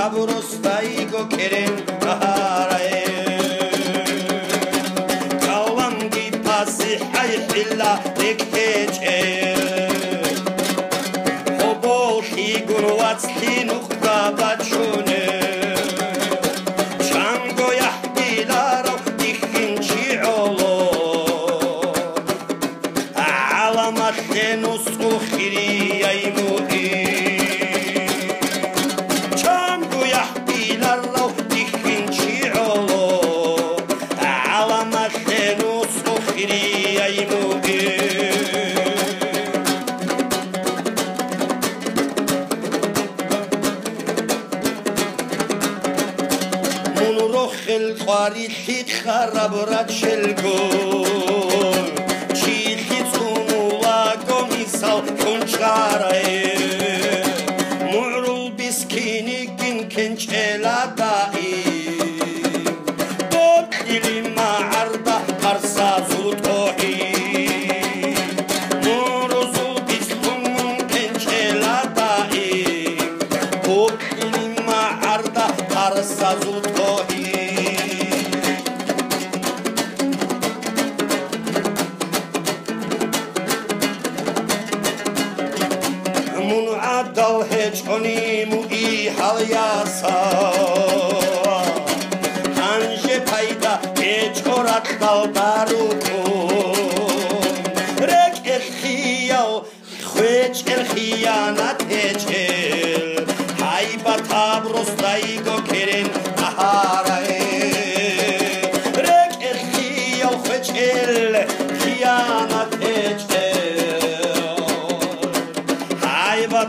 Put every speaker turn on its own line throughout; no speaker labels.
taburostaigo keren kaharae kawangi pasi hayhilla lekheche hobol higun watsli nukhda bachune chango yahbilaro dikhinchi olo alamathe nusqu khiri aymudi الخاريخ خرب رد شلگون چیخی تومولا گمیسال کنچاره معرول بیسکینی گین کنچلا دایی دوب دیلی معرده پرسا زود اوهی معرول بیسکون کنچلا دایی دوب دیلی معرده پرسا زود اوهی دل هجونی موی حالیاسا انج پیدا هجورت دل بارو رک الخیال خویج الخیانت هجل های با تابروستایگو کرن آهاره رک الخیال خویج الخیانت هجل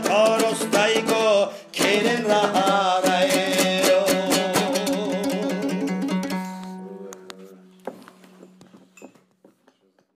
Toro staigo keren rahat